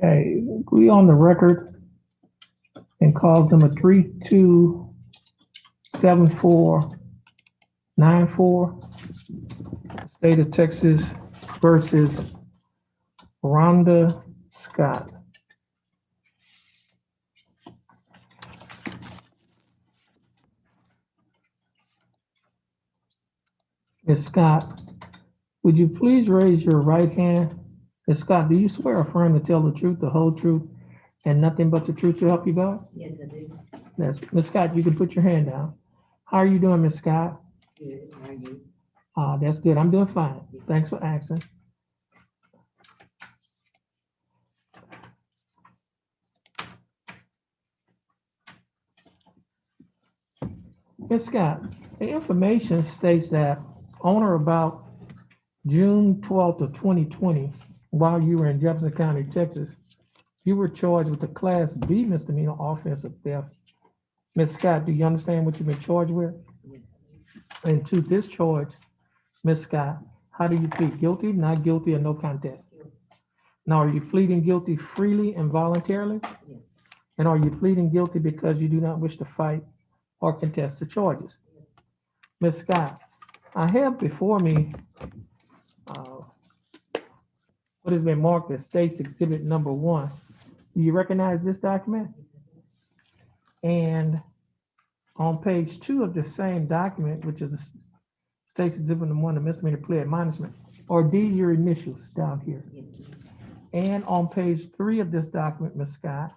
Okay, we on the record in cause number 327494, State of Texas versus Rhonda Scott. Ms. Scott, would you please raise your right hand? Ms. Scott, do you swear or affirm to tell the truth, the whole truth, and nothing but the truth to help you God? Yes, I do. That's Ms. Scott, you can put your hand down. How are you doing, Ms. Scott? Good. How are you? That's good. I'm doing fine. Thanks for asking. Ms. Scott, the information states that on or about June 12th of 2020, while you were in Jefferson County, Texas, you were charged with a Class B misdemeanor offense of theft. Ms. Scott, do you understand what you've been charged with? Yes, And to this charge, Ms. Scott, how do you plead? Guilty, not guilty, or no contest? Now, are you pleading guilty freely and voluntarily? Yes. And are you pleading guilty because you do not wish to fight or contest the charges? Ms. Scott, I have before me uh, what has been marked as State's Exhibit Number 1. Do you recognize this document? And on page 2 of the same document, which is the State's Exhibit Number 1, the misdemeanor plea admonishment, or D, your initials down here. Yes. And on page 3 of this document, Ms. Scott,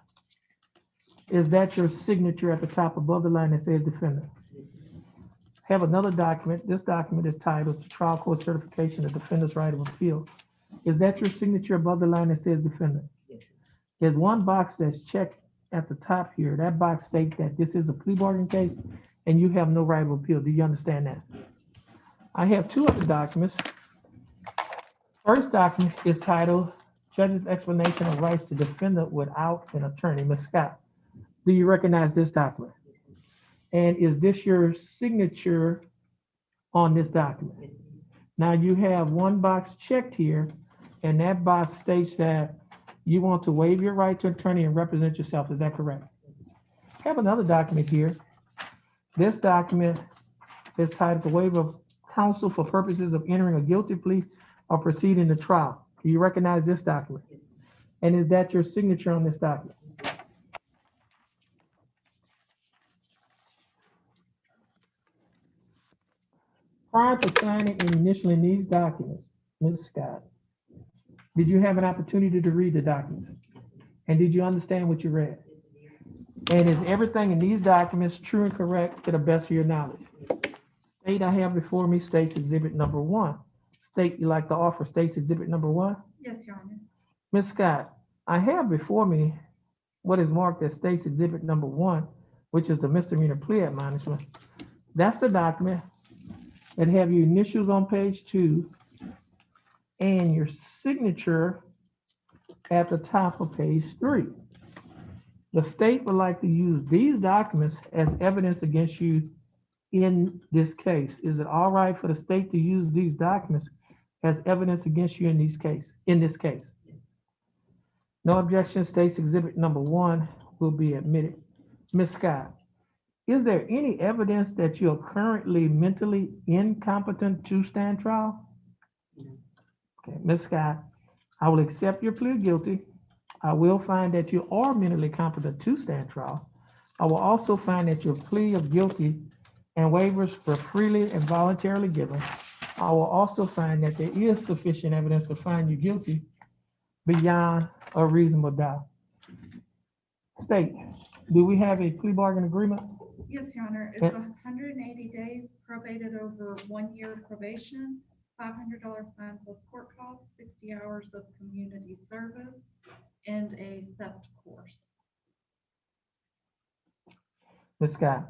is that your signature at the top above the line that says defendant? Have another document. This document is titled Trial Court Certification of Defendant's Right of Appeal. Is that your signature above the line that says defendant? Yes. There's one box that's checked at the top here. That box states that this is a plea bargain case and you have no right of appeal. Do you understand that? I have two other documents. First document is titled Judge's Explanation of Rights to Defendant Without an Attorney. Ms. Scott, do you recognize this document? And is this your signature on this document? Now you have one box checked here, and that box states that you want to waive your right to attorney and represent yourself. Is that correct? I have another document here. This document is titled The Waiver of Counsel for Purposes of Entering a Guilty Plea or Proceeding to Trial. Do you recognize this document? And is that your signature on this document? Prior to signing and initialing these documents, Ms. Scott, did you have an opportunity to read the documents? And did you understand what you read? And is everything in these documents true and correct to the best of your knowledge? State I have before me State's Exhibit Number 1. State you like to offer State's Exhibit Number 1? Yes, Your Honor. Ms. Scott, I have before me what is marked as State's Exhibit Number 1, which is the misdemeanor plea admonishment. That's the document that have your initials on page 2 and your signature at the top of page 3. The state would like to use these documents as evidence against you in this case. Is it all right for the state to use these documents as evidence against you in this case? No objection. State's Exhibit Number 1 will be admitted. Ms. Scott, is there any evidence that you're currently mentally incompetent to stand trial? Okay, Ms. Scott, I will accept your plea of guilty. I will find that you are mentally competent to stand trial. I will also find that your plea of guilty and waivers were freely and voluntarily given. I will also find that there is sufficient evidence to find you guilty beyond a reasonable doubt. State, do we have a plea bargain agreement? Yes, Your Honor. It's 180 days probated over 1 year probation, $500 fine plus court costs, 60 hours of community service, and a theft course. Ms. Scott,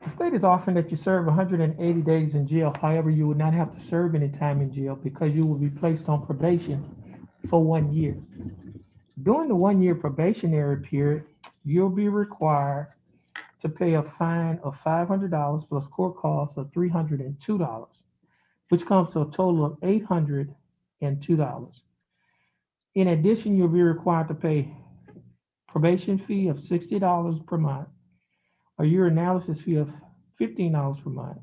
the state is offering that you serve 180 days in jail. However, you will not have to serve any time in jail because you will be placed on probation for 1 year. During the 1 year probationary period, you'll be required to pay a fine of $500 plus court costs of $302, which comes to a total of $802. In addition, you'll be required to pay probation fee of $60 per month, a urinalysis fee of $15 per month.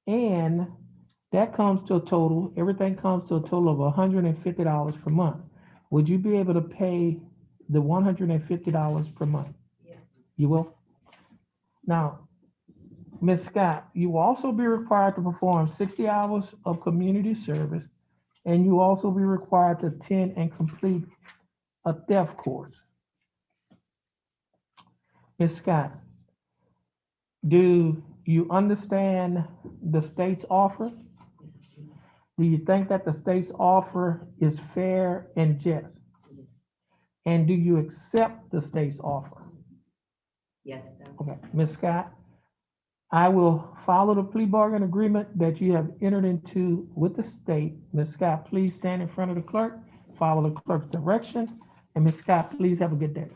And that comes to a total, everything comes to a total of $150 per month. Would you be able to pay the $150 per month? Yeah. You will? Now, Ms. Scott, you will also be required to perform 60 hours of community service, and you also be required to attend and complete a theft course. Ms. Scott, do you understand the state's offer? Do you think that the state's offer is fair and just? And do you accept the state's offer? Yes, sir. Okay, Ms. Scott, I will follow the plea bargain agreement that you have entered into with the state. Ms. Scott, please stand in front of the clerk, follow the clerk's direction, and Ms. Scott, please have a good day.